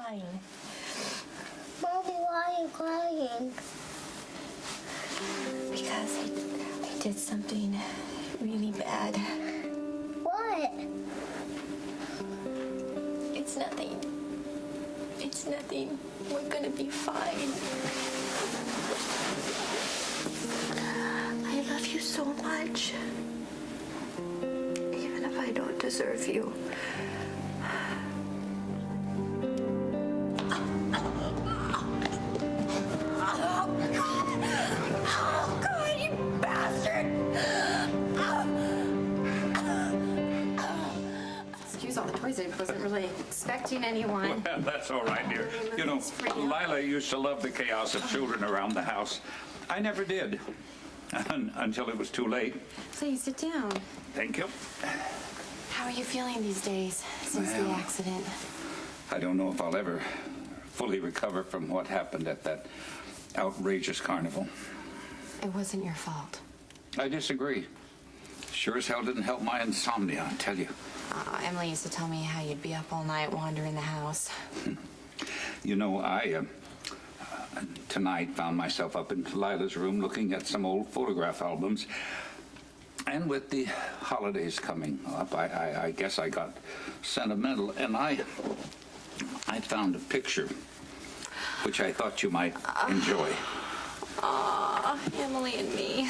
fine. Mommy, why are you crying? Because I did something really bad. What? It's nothing. It's nothing. We're gonna be fine. I love you so much. Even if I don't deserve you. I wasn't really expecting anyone. Well, that's all right, dear. You know, Lila used to love the chaos of children around the house. I never did. Until it was too late. Please sit down. Thank you. How are you feeling these days since the accident? I don't know if I'll ever fully recover from what happened at that outrageous carnival. It wasn't your fault. I disagree. Sure as hell didn't help my insomnia, I tell you. Emily used to tell me how you'd be up all night wandering the house. You know, I tonight found myself up in Lila's room looking at some old photograph albums. And with the holidays coming up, I guess I got sentimental, and I found a picture which I thought you might enjoy. Aw, Emily and me.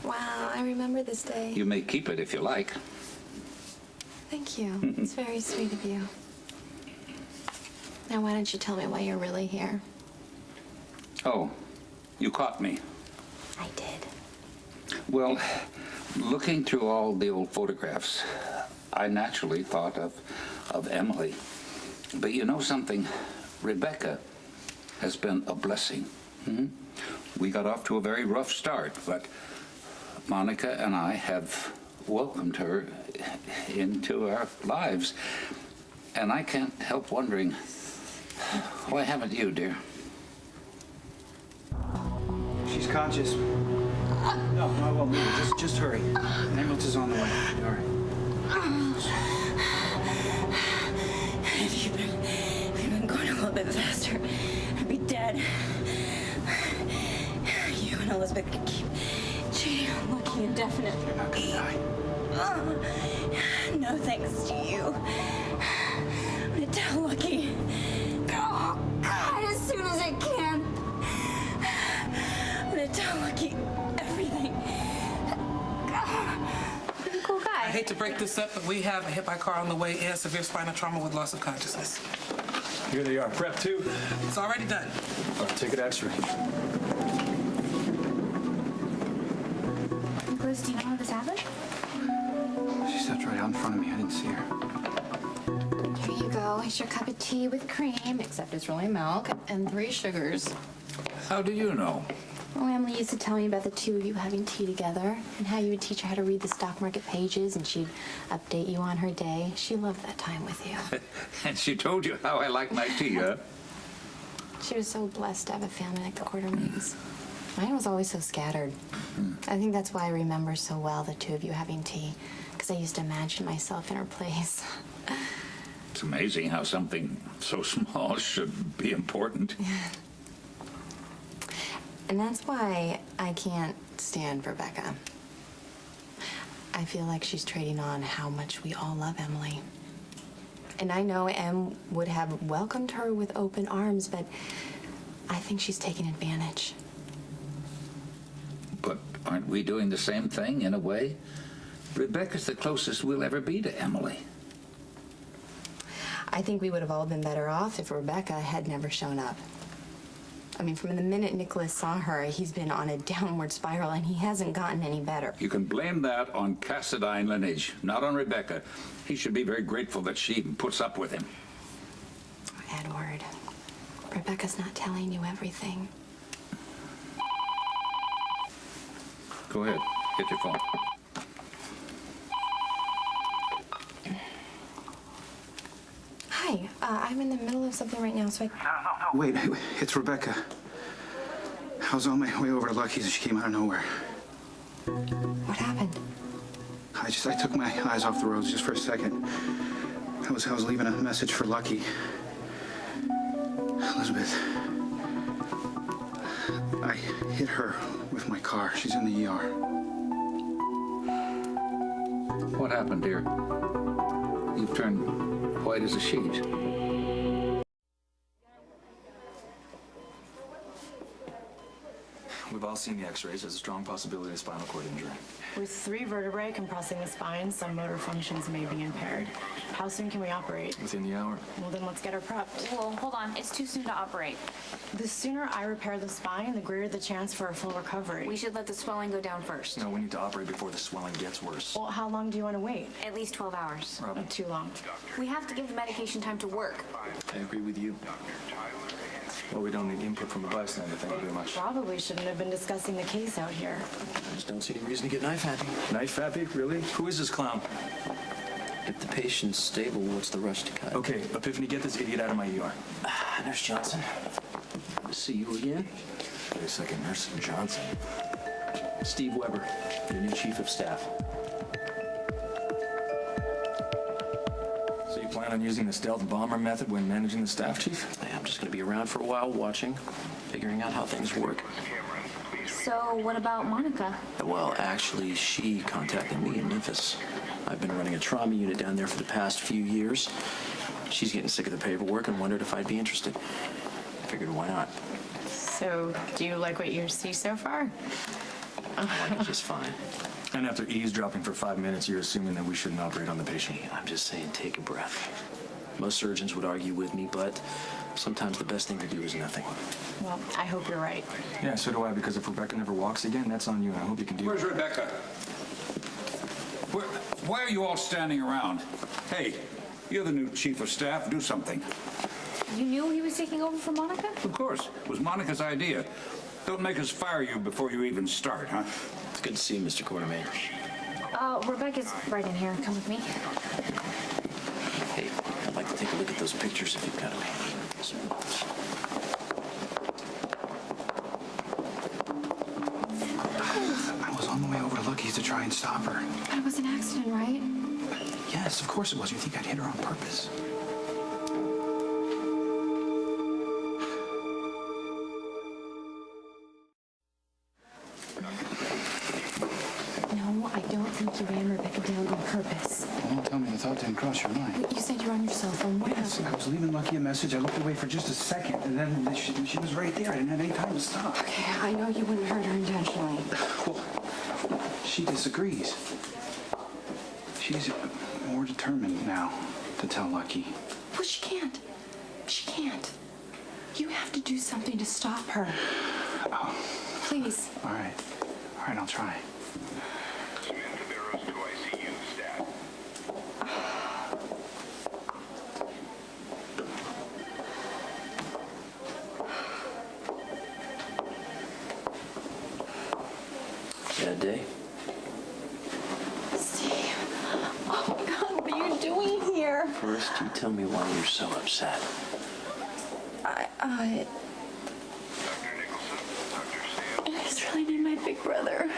Wow, I remember this day. You may keep it if you like. Thank you. It's very sweet of you. Now, why don't you tell me why you're really here? Oh, you caught me. I did. Well, looking through all the old photographs, I naturally thought of Emily. But you know something? Rebecca has been a blessing. We got off to a very rough start, but Monica and I have welcomed her into our lives. And I can't help wondering, why haven't you, dear? She's conscious. No, I won't leave her. Just hurry. The ambulance is on the way. All right. If you'd been going a little bit faster, I'd be dead. You and Elizabeth could keep cheating on Lucky indefinitely. You're not gonna die. No thanks to you. I'm gonna tell Lucky. Oh, God, as soon as I can. I'm gonna tell Lucky everything. Pretty cool guy. I hate to break this up, but we have a hit by car on the way and severe spinal trauma with loss of consciousness. Here they are. Prep 2. It's already done. All right, take an X-ray. Nikolas, do you know how this happened? She stepped right out in front of me. I didn't see her. Here you go. Here's your cup of tea with cream, except it's really milk, and 3 sugars. How do you know? Oh, Emily used to tell me about the two of you having tea together and how you would teach her how to read the stock market pages and she'd update you on her day. She loved that time with you. And she told you how I like my tea, huh? She was so blessed to have a family like the Quartermains. Mine was always so scattered. I think that's why I remember so well the two of you having tea, because I used to imagine myself in her place. It's amazing how something so small should be important. And that's why I can't stand Rebecca. I feel like she's trading on how much we all love Emily. And I know Em would have welcomed her with open arms, but I think she's taking advantage. But aren't we doing the same thing, in a way? Rebecca's the closest we'll ever be to Emily. I think we would have all been better off if Rebecca had never shown up. I mean, from the minute Nikolas saw her, he's been on a downward spiral, and he hasn't gotten any better. You can blame that on Cassadine lineage, not on Rebecca. He should be very grateful that she even puts up with him. Edward, Rebecca's not telling you everything. Go ahead, get your phone. Hi, I'm in the middle of something right now, so I... No. Wait, it's Rebecca. I was on my way over to Lucky's and she came out of nowhere. What happened? I took my eyes off the roads just for a second. I was leaving a message for Lucky. Elizabeth, I hit her with my car. She's in the ER. What happened, dear? You've turned white as a sheet. We've all seen the x-rays. There's a strong possibility of spinal cord injury. With 3 vertebrae compressing the spine, some motor functions may be impaired. How soon can we operate? Within the hour. Well, then let's get her prepped. Well, hold on. It's too soon to operate. The sooner I repair the spine, the greater the chance for a full recovery. We should let the swelling go down first. No, we need to operate before the swelling gets worse. Well, how long do you want to wait? At least 12 hours. Robin. Too long. We have to give the medication time to work. I agree with you. Well, we don't need input from a bystander. Thank you very much. Probably shouldn't have been discussing the case out here. I just don't see any reason to get knife happy. Knife happy? Really? Who is this clown? If the patient's stable, what's the rush to cut? Okay, Epiphany, get this idiot out of my ER. Nurse Johnson. Good to see you again. Wait a second, Nurse Johnson. Steve Weber, your new chief of staff. So you plan on using the stealth bomber method when managing the staff, Chief? I'm just going to be around for a while, watching, figuring out how things work. So what about Monica? Well, actually, she contacted me in Memphis. I've been running a trauma unit down there for the past few years. She's getting sick of the paperwork and wondered if I'd be interested. I figured, why not? So, do you like what you see so far? I like it just fine. And after eavesdropping for 5 minutes, you're assuming that we shouldn't operate on the patient. I'm just saying, take a breath. Most surgeons would argue with me, but sometimes the best thing to do is nothing. Well, I hope you're right. Yeah, so do I, because if Rebecca never walks again, that's on you, and I hope you can do it. Where's Rebecca? Why are you all standing around? Hey, you're the new chief of staff. Do something. You knew he was taking over for Monica? Of course. It was Monica's idea. Don't make us fire you before you even start, huh? It's good to see you, Mr. Quartermain. Rebecca's right in here. Come with me. Hey, I'd like to take a look at those pictures if you've got them. I was on the way over to Lucky's to try and stop her. But it was an accident, right? Yes, of course it was. You think I'd hit her on purpose? No, I don't think you ran Rebecca down on purpose. Well, don't tell me the thought didn't cross your mind. You said you're on your cell phone. What Yes, happened? I was leaving Lucky a message. I looked away for just a second, and then she was right there. I didn't have any time to stop. Okay, I know you wouldn't hurt her intentionally. Well, she disagrees. She's more determined now to tell Lucky. Well, she can't. She can't. You have to do something to stop her. Oh, Please. all right. All right, I'll try. Bad day? Steve. Oh, God, what are you doing here? First, you tell me why you're so upset. I just really need my big brother.